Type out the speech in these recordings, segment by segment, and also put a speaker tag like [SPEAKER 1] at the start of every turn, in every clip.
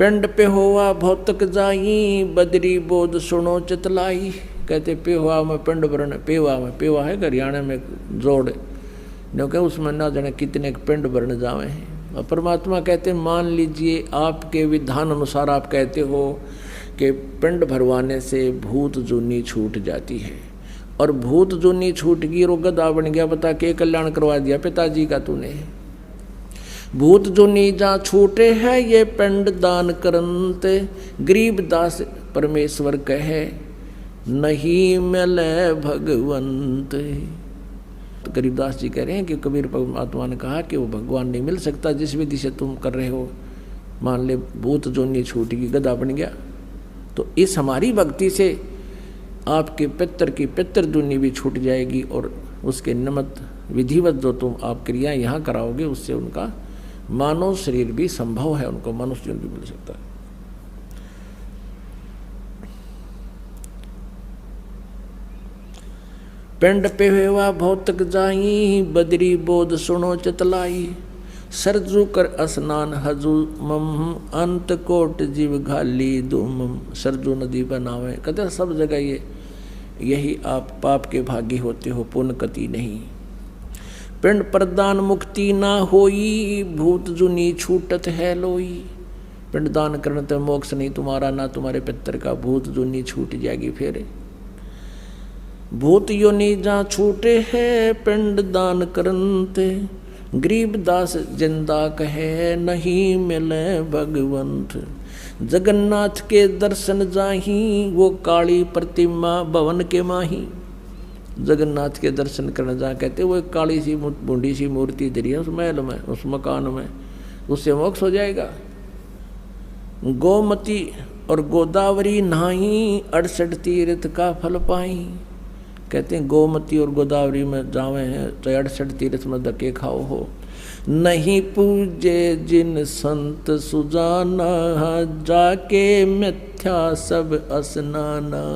[SPEAKER 1] पिंड पे हुआ भौतक जाई, बदरी बोध सुनो चितलाई। कहते पेहुआ में पिंड भरने, पेवा में, पेवा है हरियाणा में जोड़, जो कि उसमें ना जाने कितने पिंड भरने जावे हैं। और परमात्मा कहते मान लीजिए आपके विधान अनुसार आप कहते हो कि पिंड भरवाने से भूत जूनी छूट जाती है, और भूत जूनी छूट गई, रो गधा बन गया, बता के कल्याण करवा दिया पिताजी का तूने। भूत जूनी जा छूटे है ये पिंड दान करंत, गरीब दास परमेश्वर कहे नहीं मिले भगवंत। तो गरीबदास जी कह रहे हैं कि कबीर परमात्मा ने कहा कि वो भगवान नहीं मिल सकता जिस विधि से तुम कर रहे हो। मान ले भूत जोनी छूट गई, गधा बन गया, तो इस हमारी भक्ति से आपके पितर की पितर दुनी भी छूट जाएगी, और उसके निमित्त विधिवत जो तुम आप क्रिया यहाँ कराओगे उससे उनका मानव शरीर भी संभव है, उनको मनुष्य जीवन भी मिल सकता है। पिंड पे हुआ भौतक जाई, बदरी बोध सुनो चितलाई। सरजू कर स्नान हजू मम, अंत कोट जीव घाली दुम। सरजू नदी पर नाव है, कहते सब जगह ये यही आप पाप के भागी होते हो, पुण्य कति नहीं। पिंड प्रदान मुक्ति ना होई, भूत जुनी छूटत है लोई। पिंड दान करने तो मोक्ष नहीं तुम्हारा, ना तुम्हारे पितर का, भूत जुनी छूट जाएगी। फिर भूत योनि जा छूटे है पिंड दान करनते, गरीब दास जिंदा कहे नहीं मिले भगवंत। जगन्नाथ के दर्शन जाही, वो काली प्रतिमा भवन के माही। जगन्नाथ के दर्शन करने जा, कहते वो एक काली सी बूढ़ी सी मूर्ति धरी है उस महल में, उस मकान में, उससे मोक्ष हो जाएगा। गोमती और गोदावरी नहाई, 68 तीर्थ का फल पाई। कहते हैं गोमती और गोदावरी में जावे हैं तो 68 तीर्थ में धक्के खाओ हो। नहीं पूजे जिन संत सुजाना, जाके मिथ्या सब स्नाना।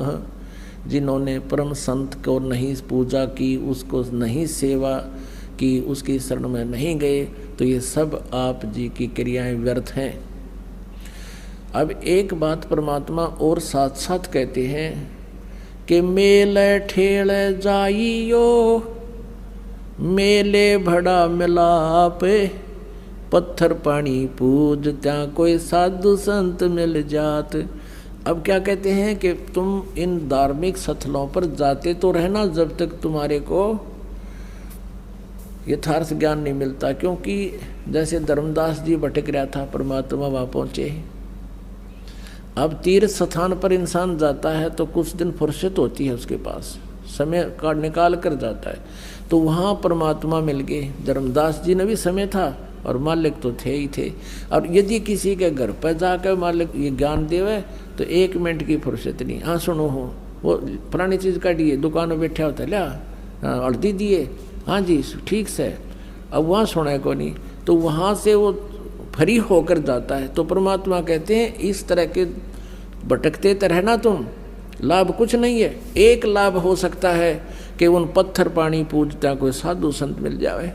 [SPEAKER 1] जिन्होंने परम संत को नहीं पूजा की, उसको नहीं सेवा की, उसकी शरण में नहीं गए, तो ये सब आप जी की क्रियाएं व्यर्थ हैं। अब एक बात परमात्मा और साथ साथ कहते हैं कि मेले ठेल जाइयो, मेले भड़ा मिलाप, पत्थर पानी पूज त्या कोई साधु संत मिल जात। अब क्या कहते हैं कि तुम इन धार्मिक स्थलों पर जाते तो रहना जब तक तुम्हारे को यथार्थ ज्ञान नहीं मिलता, क्योंकि जैसे धर्मदास जी भटक रहा था, परमात्मा वहाँ पहुँचे। अब तीर्थ स्थान पर इंसान जाता है तो कुछ दिन फुर्सत होती है उसके पास, समय का निकाल कर जाता है, तो वहाँ परमात्मा मिल गए। धर्मदास जी ने भी समय था और मालिक तो थे ही थे। और यदि किसी के घर पर जाकर मालिक ये ज्ञान देवे तो 1 मिनट की फुर्सत नहीं। हाँ सुनो हो, वो पुरानी चीज़ काटिए, दुकान में बैठा होता है, ल्या हल्दी दिए, हाँ जी ठीक से, अब वहाँ सुना को नहीं, तो वहाँ से वो फ्री होकर जाता है। तो परमात्मा कहते हैं इस तरह के भटकते तो रहना तुम, लाभ कुछ नहीं है। एक लाभ हो सकता है कि उन पत्थर पानी पूजता कोई साधु संत मिल जाए,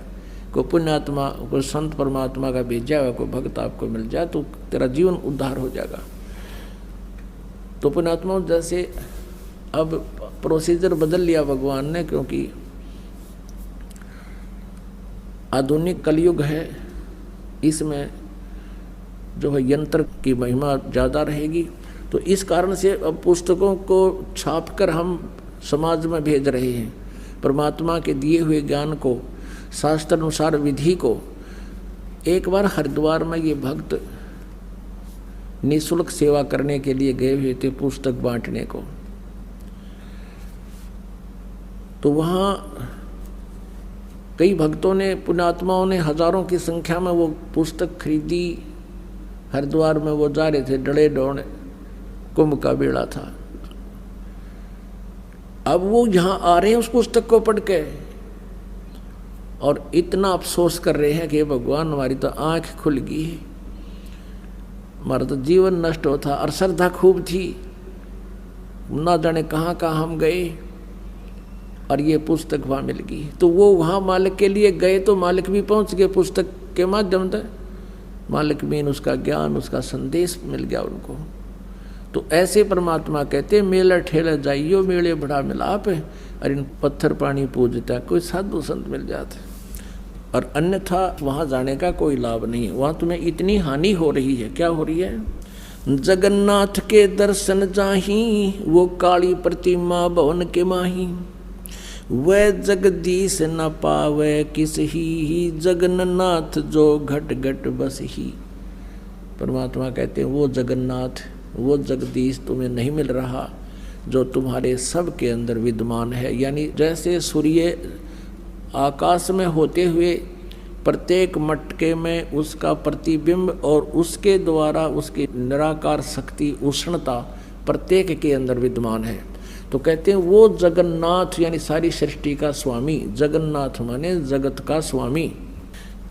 [SPEAKER 1] कोई पुण्यात्मा, कोई संत परमात्मा का भेजा हुआ कोई भक्त आपको मिल जाए, तो तेरा जीवन उद्धार हो जाएगा। तो पुण्यात्मा जैसे अब प्रोसीजर बदल लिया भगवान ने, क्योंकि आधुनिक कलयुग है, इसमें जो है यंत्र की महिमा ज़्यादा रहेगी। तो इस कारण से अब पुस्तकों को छापकर हम समाज में भेज रहे हैं, परमात्मा के दिए हुए ज्ञान को, शास्त्र अनुसार विधि को। एक बार हरिद्वार में ये भक्त निःशुल्क सेवा करने के लिए गए हुए थे, पुस्तक बांटने को। तो वहाँ कई भक्तों ने, पुण्यात्माओं ने हजारों की संख्या में वो पुस्तक खरीदी। हरिद्वार में वो जा रहे थे, डड़े डोड़े, कुंभ का बेड़ा था। अब वो यहाँ आ रहे हैं उस पुस्तक को पढ़ के, और इतना अफसोस कर रहे हैं कि भगवान हमारी तो आंख खुल गई, हमारा तो जीवन नष्ट होता, और श्रद्धा खूब थी, ना जाने कहाँ कहाँ हम गए और ये पुस्तक वहाँ मिल गई। तो वो वहाँ मालिक के लिए गए, तो मालिक भी पहुँच गए पुस्तक के माध्यम से, मालिक मीन उसका ज्ञान, उसका संदेश मिल गया उनको। तो ऐसे परमात्मा कहते मेला ठेला जाइयो मेले बड़ा मिलाप, और इन पत्थर पानी पूजता कोई साधु संत मिल जाते, और अन्यथा वहाँ जाने का कोई लाभ नहीं है। वहाँ तुम्हें इतनी हानि हो रही है। क्या हो रही है? जगन्नाथ के दर्शन जाही, वो काली प्रतिमा भवन के माही, वह जगदीश न पावे किस ही, जगन्नाथ जो घट घट बस ही। परमात्मा कहते हैं वो जगन्नाथ, वो जगदीश तुम्हें नहीं मिल रहा जो तुम्हारे सब के अंदर विद्यमान है। यानी जैसे सूर्य आकाश में होते हुए प्रत्येक मटके में उसका प्रतिबिंब और उसके द्वारा उसकी निराकार शक्ति उष्णता प्रत्येक के अंदर विद्यमान है, तो कहते हैं वो जगन्नाथ यानी सारी सृष्टि का स्वामी, जगन्नाथ माने जगत का स्वामी,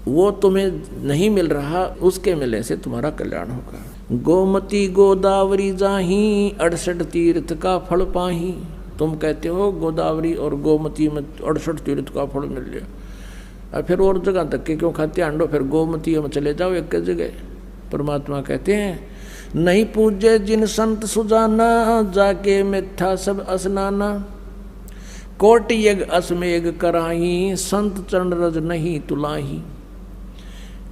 [SPEAKER 1] वो तुम्हें नहीं मिल रहा, उसके मिलने से तुम्हारा कल्याण होगा। गोमती गोदावरी जाही, 68 तीर्थ का फल पाही। तुम कहते हो गोदावरी और गोमती में 68 तीर्थ का फल मिल गया, और फिर और जगह तक के क्यों खाते आंडो, फिर गोमती में चले जाओ एक जगह। परमात्मा कहते हैं नहीं पूजे जिन संत सुजाना, जाके मिथ्या सब असनाना, कोट यज्ञ असमेघ कराही, संत चरण रज नहीं तुलाही,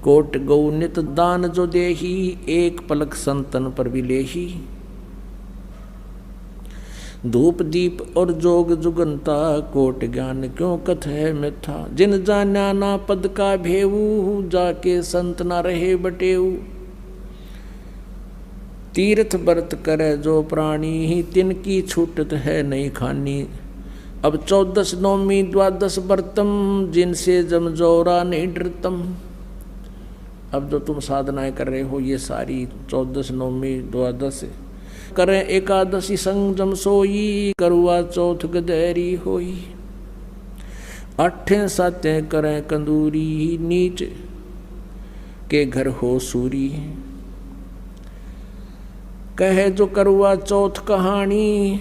[SPEAKER 1] कोट गौ नित दान जो देही, एक पलक संतन पर विलेही, धूप दीप और जोग जुगंता, कोट ज्ञान क्यों कथ है मिथ्या, जिन जान्या ना पद का भेऊ, जाके संत ना रहे बटेऊ, तीर्थ व्रत करे जो प्राणी, तिनकी छूटत है नहीं खानी, अब 14 नौमी 12 व्रतम, जिनसे जमजोरा नहीं डरतम। अब जो तुम साधनाएं कर रहे हो ये सारी 14 नौमी 12 करें एकादशी संगम सोई, करुआ चौथ गदेरी होई, 8 सातें करें कंदूरी, नीच के घर हो सूरी, कहे जो करुआ चौथ कहानी,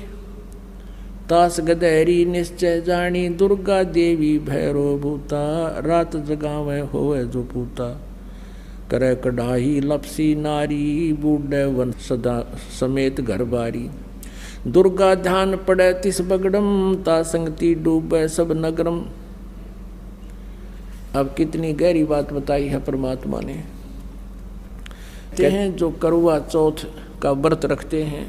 [SPEAKER 1] तास गदेरी निश्चय जानी, दुर्गा देवी भैरो भूता, रात जगावे होवे जो पूता, करे कढ़ाई लपसी नारी, बूढ़े वन सदा समेत घर बारी, दुर्गा ध्यान पड़े तिस बगड़म, ता संगति डूबे सब नगरम। अब कितनी गहरी बात बताई है परमात्मा ने। कहते हैं जो करवा चौथ का व्रत रखते हैं,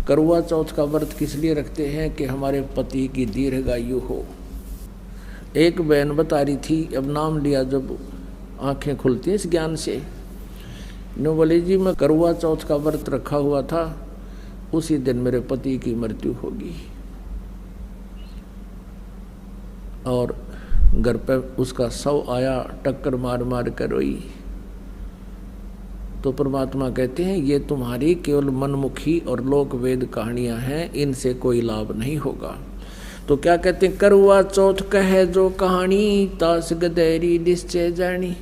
[SPEAKER 1] करवा चौथ का व्रत किस लिए रखते हैं कि हमारे पति की दीर्घायु हो। एक बहन बता रही थी, अब नाम लिया जब आंखें खुलती हैं इस ज्ञान से, नो बोले जी मैं करवा चौथ का व्रत रखा हुआ था, उसी दिन मेरे पति की मृत्यु होगी, और घर पे उसका शव आया, टक्कर मार मार कर रोई। तो परमात्मा कहते हैं ये तुम्हारी केवल मनमुखी और लोक वेद कहानियां हैं, इनसे कोई लाभ नहीं होगा। तो क्या कहते हैं, करवा चौथ कहे जो कहानी, तास गदेरी निश्चय जानी।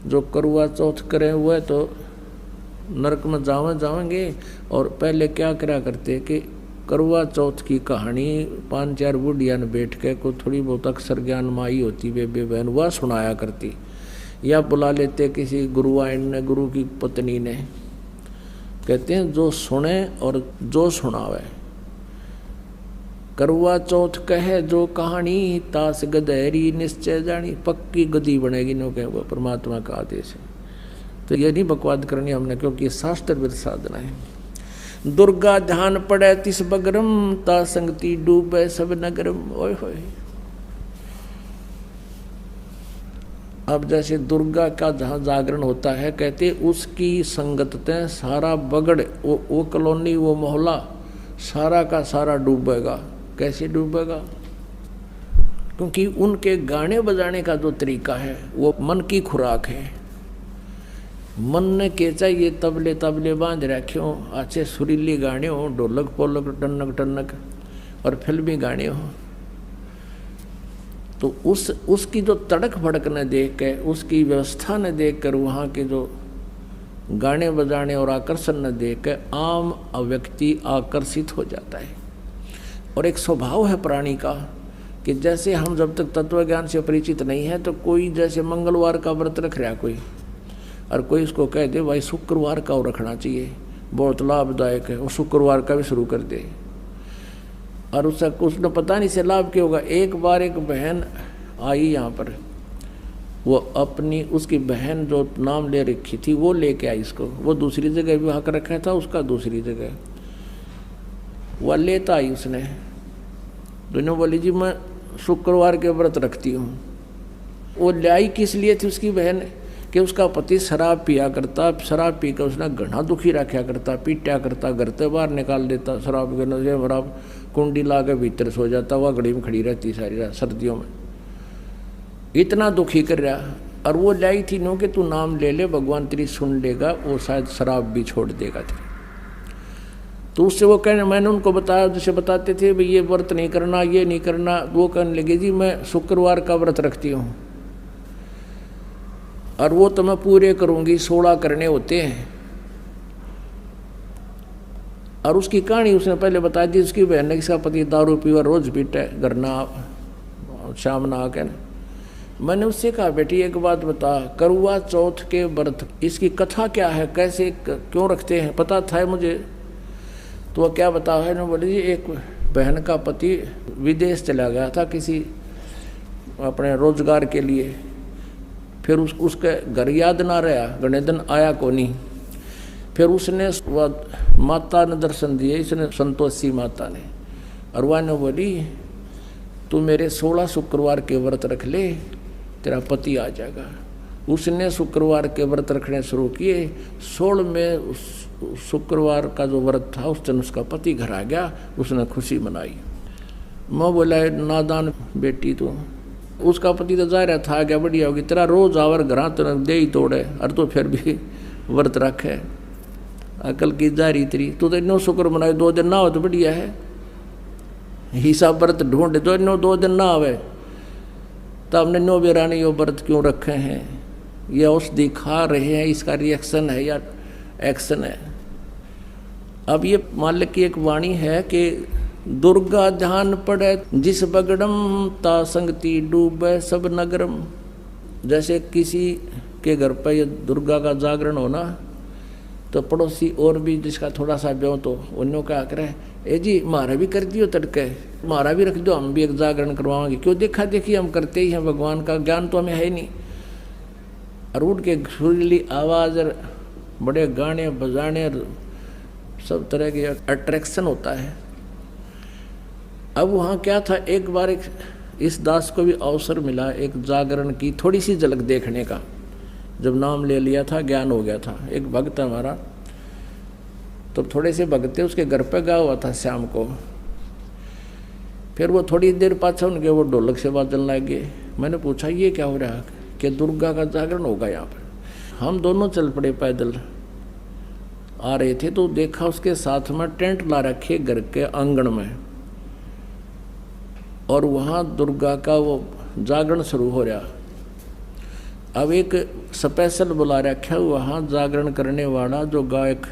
[SPEAKER 1] जो करवा चौथ करे हुए तो नरक में जाएंगे, और पहले क्या करा करते कि करवा चौथ की कहानी 5-4 बुढ़िया ने बैठ के को थोड़ी बहुत अक्षर ज्ञान माई होती बेबे बहन वह सुनाया करती, या बुला लेते किसी गुरुआइन ने, गुरु की पत्नी ने। कहते हैं जो सुने और जो सुनावे, करवा चौथ कहे जो कहानी, तास गदेरी निश्चय जानी। पक्की गदी बनेगी नो कहे, वो परमात्मा का आदेश है। तो ये नहीं बकवाद करनी हमने, क्योंकि शास्त्र विद साधना है। दुर्गा ध्यान पड़े तिस बगरम, ता संगति डूबे सब नगरम। ओए होए, अब जैसे दुर्गा का जहाँ जागरण होता है, कहते उसकी संगतते सारा बगड़, वो कॉलोनी, वो मोहल्ला सारा का सारा डूबेगा। कैसे डूबेगा? क्योंकि उनके गाने बजाने का जो तरीका है वो मन की खुराक है। मन ने के चाहिए तबले तबले बांध रखे हो, अच्छे सुरीली गाने हो, ढोलक पोलक टनक टनक, और फिल्मी गाने हो, तो उसकी जो तड़क भड़क न देख के, उसकी व्यवस्था न देख कर, वहाँ के जो गाने बजाने और आकर्षण न देख के आम व्यक्ति आकर्षित हो जाता है। और एक स्वभाव है प्राणी का कि जैसे हम जब तक तत्व ज्ञान से परिचित नहीं है तो कोई जैसे मंगलवार का व्रत रख रहा कोई, और कोई उसको कह दे भाई शुक्रवार का वो रखना चाहिए, बहुत लाभदायक है, वो शुक्रवार का भी शुरू कर दे, और उसने पता नहीं से लाभ क्या होगा। एक बार एक बहन आई यहाँ पर, वो अपनी उसकी बहन जो नाम ले रखी थी वो लेके आई इसको, वो दूसरी जगह विवाह कर रखा था उसका, दूसरी जगह वह लेता आई उसने। दोनों बोली जी मैं शुक्रवार के व्रत रखती हूँ। वो लाई किस लिए थी उसकी बहन कि उसका पति शराब पिया करता, शराब पी कर उसने घना दुखी रखा करता, पीटा करता, घर से बाहर निकाल देता, शराब के नशे शराब कुंडी ला के भीतर सो जाता, वह घड़ी में खड़ी रहती सारी रात सर्दियों में, इतना दुखी कर रहा। और वो लाई थी नो कि तू नाम ले ले भगवान तेरी सुन लेगा, वो शायद शराब भी छोड़ देगा तेरी। तो उससे वो कहने, मैंने उनको बताया जैसे बताते थे भाई ये व्रत नहीं करना, ये नहीं करना, वो कहने लगे जी मैं शुक्रवार का व्रत रखती हूँ और वो तो मैं पूरे करूँगी, 16 करने होते हैं। और उसकी कहानी उसने पहले बता दी, उसकी बहन ने, इसका पति दारू पीवा रोज पीटे घर ना शाम ना आके ना। मैंने उससे कहा बेटी एक बात बता, करवा चौथ के व्रत इसकी कथा क्या है, कैसे क्यों रखते हैं, पता था मुझे। तो वह क्या बता है ना, बोले जी एक बहन का पति विदेश चला गया था किसी अपने रोजगार के लिए, फिर उसके घर याद ना रहा, घने दिन आया को नहीं। फिर उसने वह माता ने दर्शन दिए, इसने संतोषी माता ने, और वह ने बोली तू मेरे 16 शुक्रवार के व्रत रख ले, तेरा पति आ जाएगा। उसने शुक्रवार के व्रत रखने शुरू किए, 16 में शुक्रवार का जो व्रत था उस दिन उसका पति घर आ गया, उसने खुशी मनाई। मैं बोला नादान बेटी तू, उसका पति तो जा रहा था आ गया, बढ़िया होगी, तेरा रोज आवर घर तो दे ही तोड़े, और तो फिर भी व्रत रखे, अकल की जा रही तेरी, तू तो इनो शुक्र मनाए, 2 दिन ना हो तो बढ़िया है, हिसाब व्रत ढूंढे तो इनो 2 दिन ना आवे, तब हमने नो बेरानी यो व्रत क्यों रखे हैं, ये औषधि खा रहे हैं, इसका रिएक्शन है या एक्शन है। अब ये मालिक की एक वाणी है कि दुर्गा ध्यान पड़े जिस बगड़म ता संगति डूबे सब नगरम। जैसे किसी के घर पर ये दुर्गा का जागरण होना तो पड़ोसी और भी जिसका थोड़ा सा ब्यों तो उन्होंने क्या करे, ए जी हमारा भी कर दियो तड़के, हमारा भी रख दो, हम भी एक जागरण करवाएंगे, क्यों देखा देखी हम करते ही हैं, भगवान का ज्ञान तो हमें है ही नहीं। और उठ के सुरीली आवाज़ और बड़े गाने बजाने सब तरह के अट्रैक्शन होता है। अब वहाँ क्या था, एक बार इस दास को भी अवसर मिला एक जागरण की थोड़ी सी झलक देखने का, जब नाम ले लिया था ज्ञान हो गया था। एक भक्त हमारा तो थोड़े से भगते उसके घर पे गया हुआ था शाम को, फिर वो थोड़ी देर पाछा उनके वो ढोलक से बाजन लग गए। मैंने पूछा ये क्या हो रहा है, कि दुर्गा का जागरण होगा यहाँ पर। हम दोनों चल पड़े, पैदल आ रहे थे तो देखा उसके साथ में टेंट ला रखे घर के आंगन में, और वहाँ दुर्गा का वो जागरण शुरू हो रहा। अब एक स्पेशल बुला रखा वहाँ जागरण करने वाला जो गायक,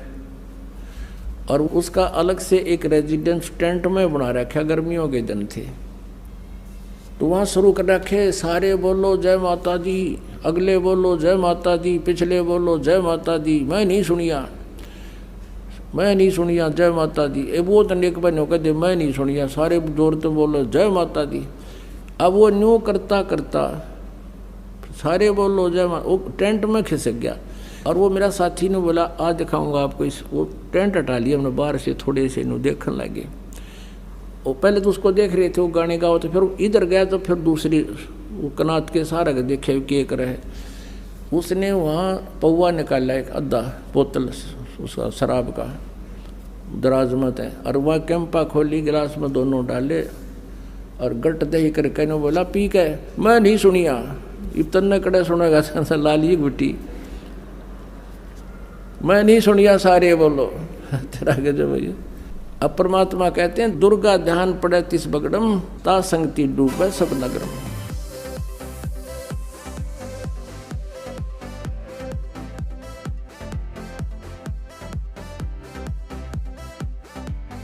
[SPEAKER 1] और उसका अलग से एक रेजिडेंस टेंट में बना रखा, गर्मियों के दिन थे। तो वहाँ शुरू कर रखे, सारे बोलो जय माता दी, अगले बोलो जय माता दी, पिछले बोलो जय माता दी, मैं नहीं सुनिया जय माता दी। वो तो एक बनो कहते मैं नहीं सुनिया, सारे जोर तो बोलो जय माता दी। अब वो न्यू करता करता सारे बोलो जय माता, वो टेंट में खिसक गया। और वो मेरा साथी ने बोला आज दिखाऊंगा आपको इस, वो टेंट हटा लिया हमने बाहर से, थोड़े से नु देखने लगे। वो पहले तो उसको देख रहे थे वो गाने गाओ, तो फिर इधर गया तो फिर दूसरी वो कनात के सारा देखे के कर है। उसने वहाँ पौवा निकाला एक आधा बोतल उसका शराब का, दराजमत है, और वह कैंपा खोली, गिलास में दोनों डाले और गट दही करके ने बोला पी के, मैं नहीं सुनिया, इतने कड़े सुनेगा लाली गुटी, मैं नहीं सुनिया सारे बोलो तेरा के जो भैया। अब परमात्मा कहते हैं दुर्गा ध्यान पड़े तिस बगड़म ता संगति डूबे सब नगरम।